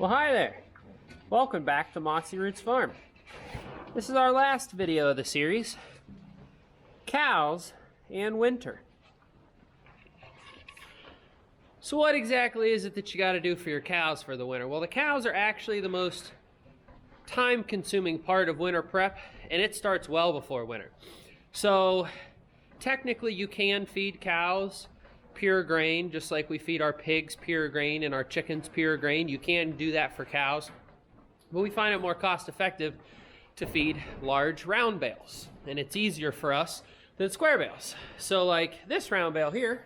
Well, hi there. Welcome back to Mossy Roots Farm. This is our last video of the series, Cows and Winter. So what exactly is it that you got to do for your cows for the winter? Well, the cows are actually the most time-consuming part of winter prep, and it starts well before winter. So technically you can feed cows pure grain, just like we feed our pigs pure grain and our chickens pure grain. You can do that for cows, but we find it more cost effective to feed large round bales, and it's easier for us than square bales. So like this round bale here,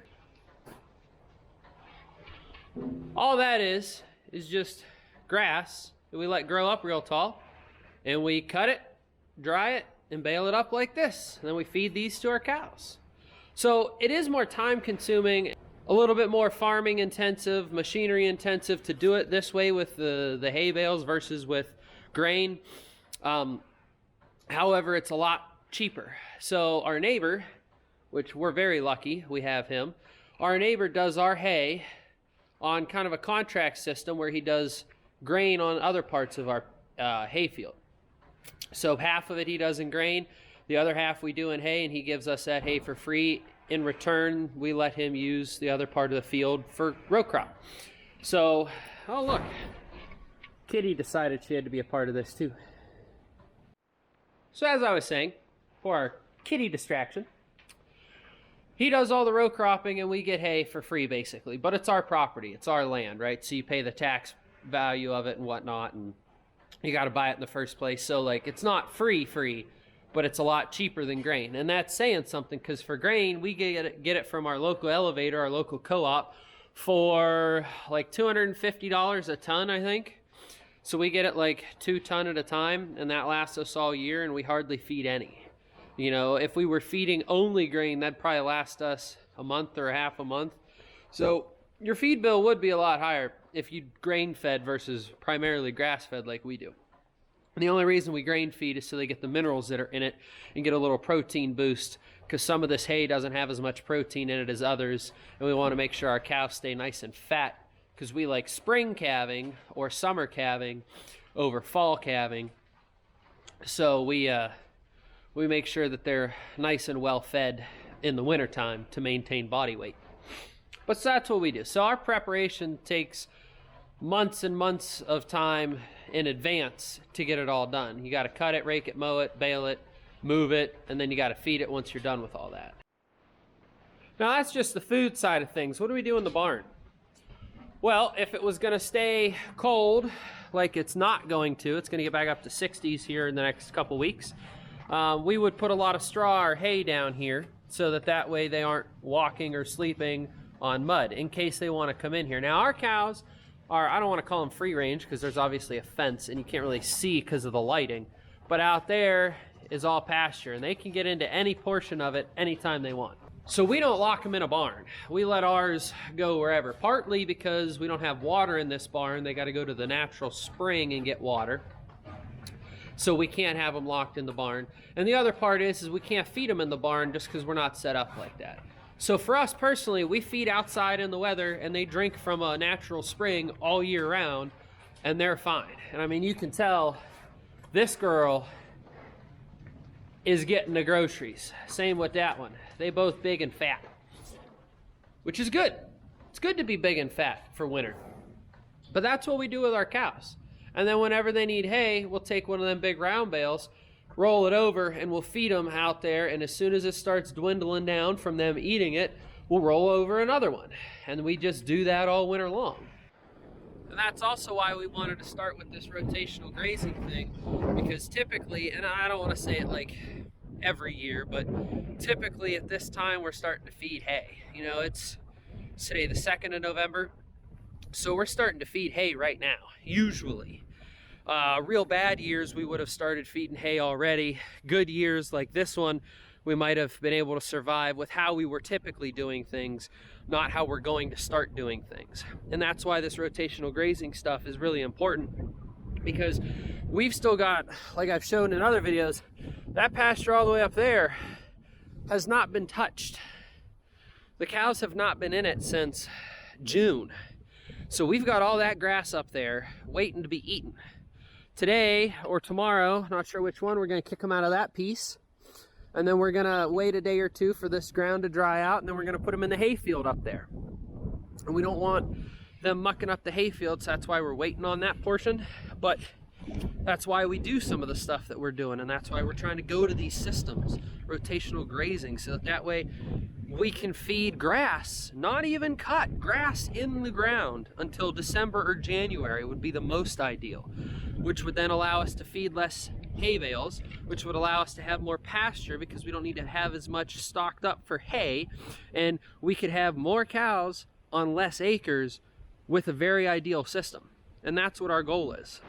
all that is just grass that we let grow up real tall, and we cut it, dry it, and bale it up like this, and then we feed these to our cows. So it is more time consuming, a little bit more farming intensive, machinery intensive to do it this way with the hay bales versus with grain. However, it's a lot cheaper. So our neighbor, which we're very lucky we have him, our neighbor does our hay on kind of a contract system where he does grain on other parts of our hay field. So half of it he does in grain, the other half we do in hay, and he gives us that hay for free. In return, we let him use the other part of the field for row crop. So, oh look, Kitty decided she had to be a part of this too. So as I was saying, for our kitty distraction, he does all the row cropping and we get hay for free basically, but it's our property, it's our land, right? So you pay the tax value of it and whatnot, and you got to buy it in the first place. So like, it's not free, but it's a lot cheaper than grain. And that's saying something, because for grain, we get it from our local elevator, our local co-op, for like $250 a ton, I think. So we get it like 2 tons at a time, and that lasts us all year, and we hardly feed any. You know, if we were feeding only grain, that'd probably last us a month or half a month. So your feed bill would be a lot higher if you grain fed versus primarily grass fed like we do. And the only reason we grain feed is so they get the minerals that are in it and get a little protein boost, because some of this hay doesn't have as much protein in it as others, and we want to make sure our cows stay nice and fat, because we like spring calving or summer calving over fall calving. So we make sure that they're nice and well fed in the wintertime to maintain body weight. But so that's what we do. So our preparation takes months and months of time in advance to get it all done. You got to cut it, rake it, mow it, bale it, move it, and then you got to feed it once you're done with all that. Now that's just the food side of things. What do we do in the barn? Well, if it was going to stay cold, like it's not going to, it's going to get back up to 60s here in the next couple weeks, we would put a lot of straw or hay down here so that way they aren't walking or sleeping on mud in case they want to come in here. Now our cows are, I don't want to call them free range because there's obviously a fence and you can't really see because of the lighting, but out there is all pasture and they can get into any portion of it anytime they want. So we don't lock them in a barn. We let ours go wherever, partly because we don't have water in this barn. They got to go to the natural spring and get water. So we can't have them locked in the barn. And the other part is we can't feed them in the barn just because we're not set up like that. So for us personally, we feed outside in the weather and they drink from a natural spring all year round and they're fine. And I mean, you can tell this girl is getting the groceries. Same with that one. They both big and fat, which is good. It's good to be big and fat for winter. But that's what we do with our cows. And then whenever they need hay, we'll take one of them big round bales, roll it over, and we'll feed them out there, and as soon as it starts dwindling down from them eating it, we'll roll over another one. And we just do that all winter long. And that's also why we wanted to start with this rotational grazing thing, because typically, and I don't want to say it like every year, but typically at this time we're starting to feed hay. You know, it's today the 2nd of November, so we're starting to feed hay right now, usually. Real bad years, we would have started feeding hay already. Good years like this one, we might have been able to survive with how we were typically doing things, not how we're going to start doing things. And that's why this rotational grazing stuff is really important, because we've still got, like I've shown in other videos, that pasture all the way up there has not been touched. The cows have not been in it since June. So we've got all that grass up there waiting to be eaten. Today or tomorrow, not sure which one, we're gonna kick them out of that piece. And then we're gonna wait a day or two for this ground to dry out, and then we're gonna put them in the hayfield up there. And we don't want them mucking up the hayfield, so that's why we're waiting on that portion. But that's why we do some of the stuff that we're doing, and that's why we're trying to go to these systems, rotational grazing, so that way we can feed grass, not even cut, grass in the ground until December or January would be the most ideal, which would then allow us to feed less hay bales, which would allow us to have more pasture because we don't need to have as much stocked up for hay, and we could have more cows on less acres with a very ideal system. And that's what our goal is.